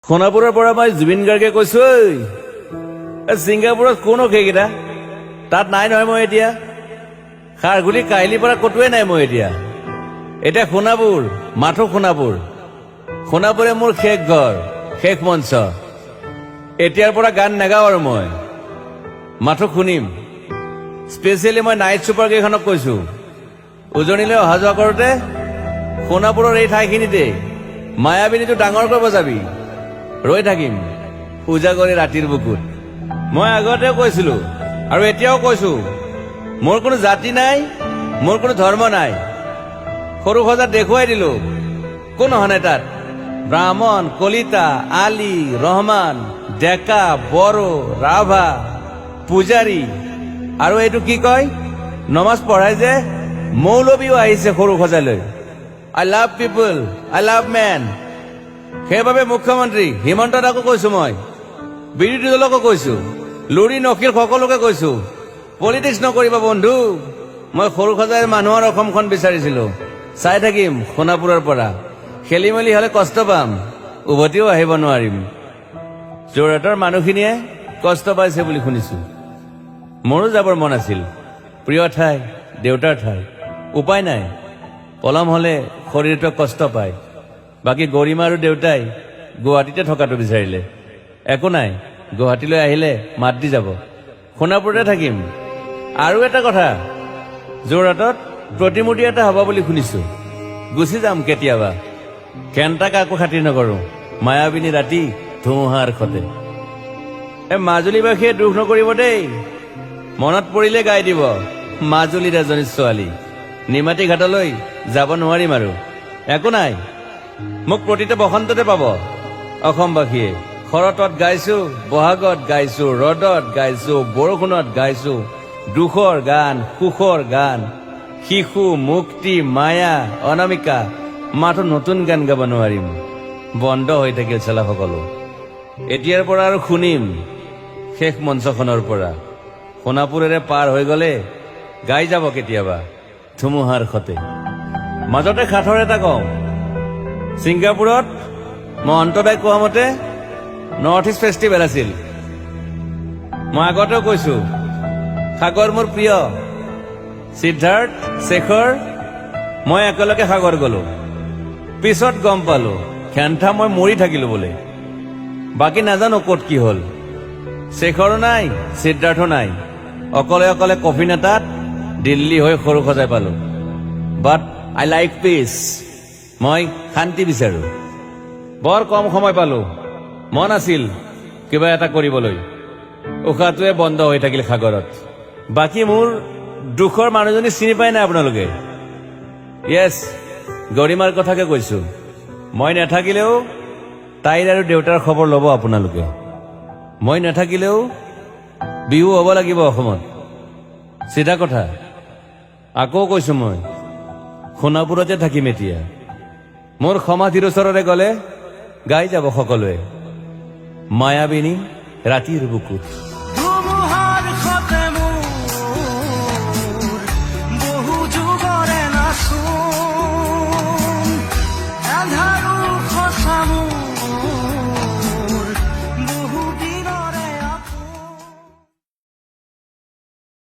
সোণাপুৰৰ পৰা মই জুবিন গাৰ্গে কৈছো, ছিংগাপুৰত কোনো সেইকেইটা তাত নাই নহয়। মই এতিয়া খাৰঘুলি কাহিলীৰ পৰা ক'তোৱে নাই। মই এতিয়া সোণাপুৰ, মাথো সোণাপুৰ। সোণাপুৰে মোৰ শেষ ঘৰ, শেষ মঞ্চ। এতিয়াৰ পৰা গান নাগাওঁ আৰু মই মাথো শুনিম। স্পেচিয়েলি মই নাইট ছুপাৰ কেইখনক কৈছো, উজনিলৈ অহা যোৱা কৰোঁতে সোণাপুৰৰ এই ঠাইখিনিতে মায়াবিনীটো ডাঙৰকৈ বজাবি। ৰৈ থাকিম উজাগৰে ৰাতিৰ বুকুত। মই আগতেও কৈছিলো আৰু এতিয়াও কৈছো, মোৰ কোনো জাতি নাই, মোৰ কোনো ধৰ্ম নাই। সৰু সজাত দেখুৱাই দিলো কোন হনে তাত ব্ৰাহ্মণ, কলিতা, আলী, ৰহমান, ডেকা, বড়ো, ৰাভা, পূজাৰী আৰু এইটো কি কয় নমাজ পঢ়াই যে মৌলবীও আহিছে সৰু সজালৈ। I love people, I love man. সেইবাবে মুখ্যমন্ত্ৰী হিমন্ত দাকো কৈছো, মই বিৰোধী দলকো কৈছো, লুৰি নকীৰ সকলোকে কৈছো, পলিটিক্স নকৰিবা বন্ধু। মই সৰু সজাইৰ মানুহৰ অসমখন বিচাৰিছিলো। চাই থাকিম সোণাপুৰৰ পৰা। খেলি মেলি হলে কষ্ট পাম, উভতিও আহিব নোৱাৰিম। যোৰহাটৰ মানুহখিনিয়ে কষ্ট পাইছে বুলি শুনিছো। মোৰো যাবৰ মন আছিল। প্ৰিয় ঠাই, দেউতাৰ ঠাই। উপায় নাই, পলম হলে শৰীৰটো কষ্ট পায়। বাকী গৰিমা আৰু দেউতাই গুৱাহাটীতে থকাটো বিচাৰিলে। একো নাই, গুৱাহাটীলৈ আহিলে মাত দি যাব। সোণাপুৰতে থাকিম। আৰু এটা কথা, যোৰহাটত প্ৰতিমূৰ্তি এটা হ'ব বুলি শুনিছো। গুচি যাম কেতিয়াবা। কেণ্টা কাকো খাতিৰ নকৰো। মায়াবিনী ৰাতি ধুমুহাৰ খতে। মাজুলীবাসীয়ে দুখ নকৰিব দেই। মনত পৰিলে গাই দিব মাজুলীৰ এজনী ছোৱালী। নিমাতী ঘাটলৈ যাব নোৱাৰিম আৰু। একো নাই, মোক প্ৰতিটো বসন্ততে পাব অসমবাসীয়ে। শৰতত গাইছো, বহাগত গাইছো, ৰ'দত গাইছো, বৰষুণত গাইছো। দুখৰ গান, সুখৰ গান, শিশু, মুক্তি, মায়া, অনামিকা। মাথো নতুন গান গাব নোৱাৰিম। বন্ধ হৈ থাকিল চেলা সকলো। এতিয়াৰ পৰা আৰু শুনিম শেষ মঞ্চখনৰ পৰা। সোণাপুৰেৰে পাৰ হৈ গলে গাই যাব কেতিয়াবা ধুমুহাৰ খতে। মাজতে সাঁথৰ এটা কওঁ, ছিংগাপুৰত মহন্তদাই কোৱা মতে নৰ্থ ইষ্ট ফেষ্টিভেল আছিল। মই আগতেও কৈছো, সাগৰ মোৰ প্ৰিয়। সিদ্ধাৰ্থ, শেখৰ, মই একেলগে সাগৰ গলো। পিছত গম পালো খেন্থা মই মৰি থাকিলো বোলে। বাকী নাজানো ক'ত কি হল। শেখৰো নাই, সিদ্ধাৰ্থো নাই। অকলে অকলে কফি নেতাত দিল্লী হৈ সৰু সজাই পালো। বাট আই লাইক পিচ। মই শান্তি বিচাৰো। বৰ কম সময় পালো। মন আছিল কিবা এটা কৰিবলৈ। উশাহটোৱে বন্ধ হৈ থাকিল সাগৰত। বাকী মোৰ দুখৰ মানুহজনী চিনি পাই নাই আপোনালোকে? য়েছ, গৰিমাৰ কথাকে কৈছো। মই নাথাকিলেও তাইৰ আৰু দেউতাৰ খবৰ ল'ব আপোনালোকে। মই নাথাকিলেও বিহু হ'ব লাগিব অসমত। চিধা কথা। আকৌ কৈছো, মই সোণাপুৰতে থাকিম এতিয়া। মোৰ সমাধিৰ ওচৰৰে গলে গাই যাব সকলোৱে মায়াবিনী ৰাতিৰ বুকুত।